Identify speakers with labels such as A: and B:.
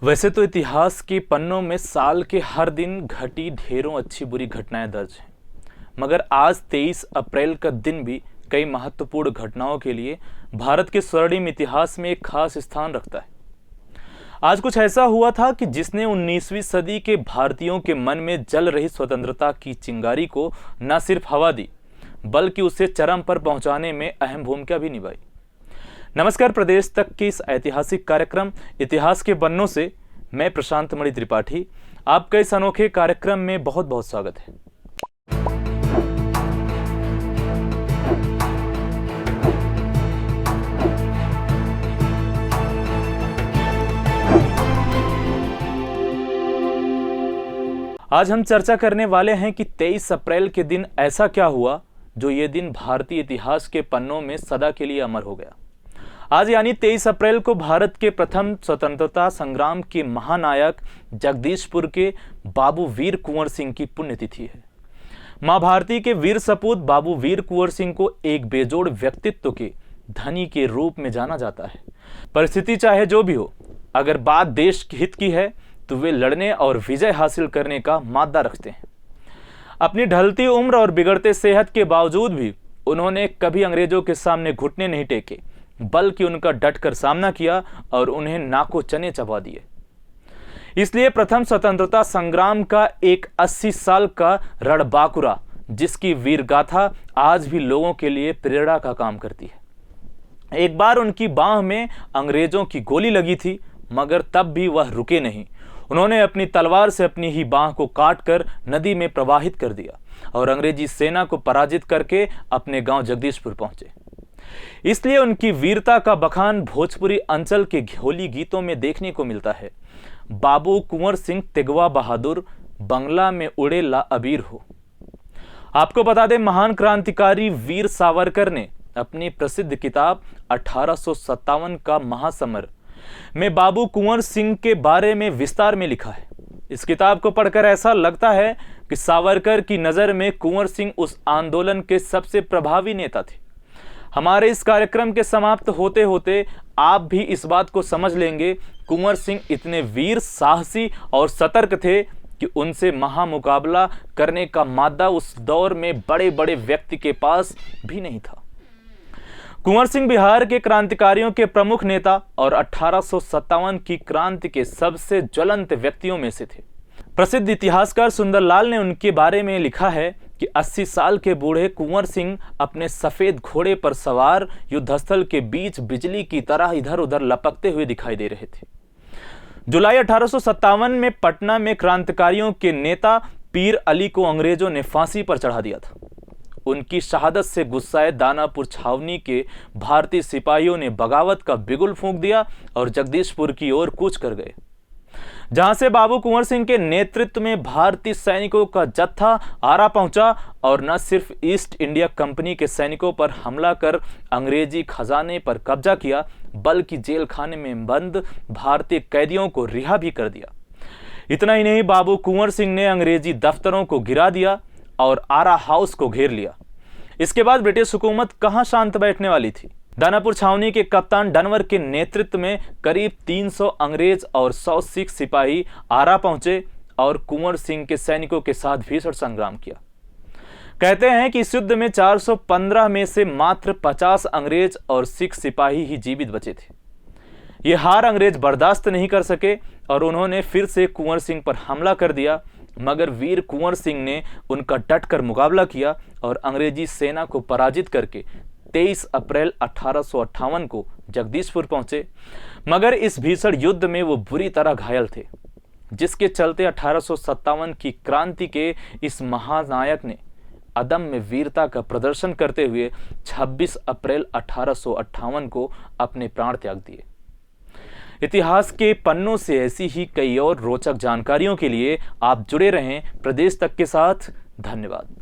A: वैसे तो इतिहास के पन्नों में साल के हर दिन घटी ढेरों अच्छी बुरी घटनाएं दर्ज हैं, मगर आज 23 अप्रैल का दिन भी कई महत्वपूर्ण घटनाओं के लिए भारत के स्वर्णिम इतिहास में एक खास स्थान रखता है। आज कुछ ऐसा हुआ था कि जिसने 19वीं सदी के भारतीयों के मन में जल रही स्वतंत्रता की चिंगारी को न सिर्फ हवा दी, बल्कि उसे चरम पर पहुंचाने में अहम भूमिका भी निभाई। नमस्कार, प्रदेश तक के इस ऐतिहासिक कार्यक्रम इतिहास के पन्नों से मैं प्रशांत मणि त्रिपाठी आपका इस अनोखे कार्यक्रम में बहुत बहुत स्वागत है। आज हम चर्चा करने वाले हैं कि 23 अप्रैल के दिन ऐसा क्या हुआ जो ये दिन भारतीय इतिहास के पन्नों में सदा के लिए अमर हो गया। आज यानी 23 अप्रैल को भारत के प्रथम स्वतंत्रता संग्राम के महानायक जगदीशपुर के बाबू वीर कुंवर सिंह की पुण्यतिथि है। मां भारती के वीर सपूत बाबू वीर कुंवर सिंह को एक बेजोड़ व्यक्तित्व के धनी के रूप में जाना जाता है। परिस्थिति चाहे जो भी हो, अगर बात देश हित की है तो वे लड़ने और विजय हासिल करने का मादा रखते हैं। अपनी ढलती उम्र और बिगड़ते सेहत के बावजूद भी उन्होंने कभी अंग्रेजों के सामने घुटने नहीं टेके, बल्कि उनका डटकर सामना किया और उन्हें नाको चने चबा दिए। इसलिए प्रथम स्वतंत्रता संग्राम का एक 80 साल का रणबांकुरा, जिसकी वीर गाथा आज भी लोगों के लिए प्रेरणा का काम करती है। एक बार उनकी बाह में अंग्रेजों की गोली लगी थी, मगर तब भी वह रुके नहीं। उन्होंने अपनी तलवार से अपनी ही बाह को काटकर नदी में प्रवाहित कर दिया और अंग्रेजी सेना को पराजित करके अपने गांव जगदीशपुर पहुंचे। इसलिए उनकी वीरता का बखान भोजपुरी अंचल के होली गीतों में देखने को मिलता है। बाबू कुंवर सिंह तेगवा बहादुर, बंगला में उड़े ला अबीर हो। आपको बता दें, महान क्रांतिकारी वीर सावरकर ने अपनी प्रसिद्ध किताब 1857 का महासमर में बाबू कुंवर सिंह के बारे में विस्तार में लिखा है। इस किताब को पढ़कर ऐसा लगता है कि सावरकर की नजर में कुंवर सिंह उस आंदोलन के सबसे प्रभावी नेता थे। हमारे इस कार्यक्रम के समाप्त होते होते आप भी इस बात को समझ लेंगे, कुंवर सिंह इतने वीर, साहसी और सतर्क थे कि उनसे महामुकाबला करने का मादा उस दौर में बड़े बड़े व्यक्ति के पास भी नहीं था। कुंवर सिंह बिहार के क्रांतिकारियों के प्रमुख नेता और 1857 की क्रांति के सबसे ज्वलंत व्यक्तियों में से थे। प्रसिद्ध इतिहासकार सुंदरलाल ने उनके बारे में लिखा है कि 80 साल के बूढ़े कुंवर सिंह अपने सफेद घोड़े पर सवार युद्धस्थल के बीच बिजली की तरह इधर उधर लपकते हुए दिखाई दे रहे थे। जुलाई 1857 में पटना में क्रांतिकारियों के नेता पीर अली को अंग्रेजों ने फांसी पर चढ़ा दिया था। उनकी शहादत से गुस्साए दानापुर छावनी के भारतीय सिपाहियों ने बगावत का बिगुल फूंक दिया और जगदीशपुर की ओर कूच कर गए, जहां से बाबू कुंवर सिंह के नेतृत्व में भारतीय सैनिकों का जत्था आरा पहुंचा और न सिर्फ ईस्ट इंडिया कंपनी के सैनिकों पर हमला कर अंग्रेजी खजाने पर कब्जा किया, बल्कि जेल खाने में बंद भारतीय कैदियों को रिहा भी कर दिया। इतना ही नहीं, बाबू कुंवर सिंह ने अंग्रेजी दफ्तरों को गिरा दिया और आरा हाउस को घेर लिया। इसके बाद ब्रिटिश हुकूमत कहां शांत बैठने वाली थी। दानापुर छावनी के कप्तान डनवर के नेतृत्व में करीब 300 अंग्रेज और 100 सिख सिपाही आरा पहुंचे और कुंवर सिंह के सैनिकों के साथ भीषण संग्राम किया। कहते हैं कि इस युद्ध में 415 में से मात्र 50 अंग्रेज और सिख सिपाही ही जीवित बचे थे। ये हार अंग्रेज बर्दाश्त नहीं कर सके और उन्होंने फिर से कुंवर सिंह पर हमला कर दिया, मगर वीर कुंवर सिंह ने उनका डटकर मुकाबला किया और अंग्रेजी सेना को पराजित करके 23 अप्रैल 1858 को जगदीशपुर पहुंचे। मगर इस भीषण युद्ध में वो बुरी तरह घायल थे, जिसके चलते 1857 की क्रांति के इस महानायक ने अदम्य वीरता का प्रदर्शन करते हुए 26 अप्रैल 1858 को अपने प्राण त्याग दिए। इतिहास के पन्नों से ऐसी ही कई और रोचक जानकारियों के लिए आप जुड़े रहें प्रदेश तक के साथ। धन्यवाद।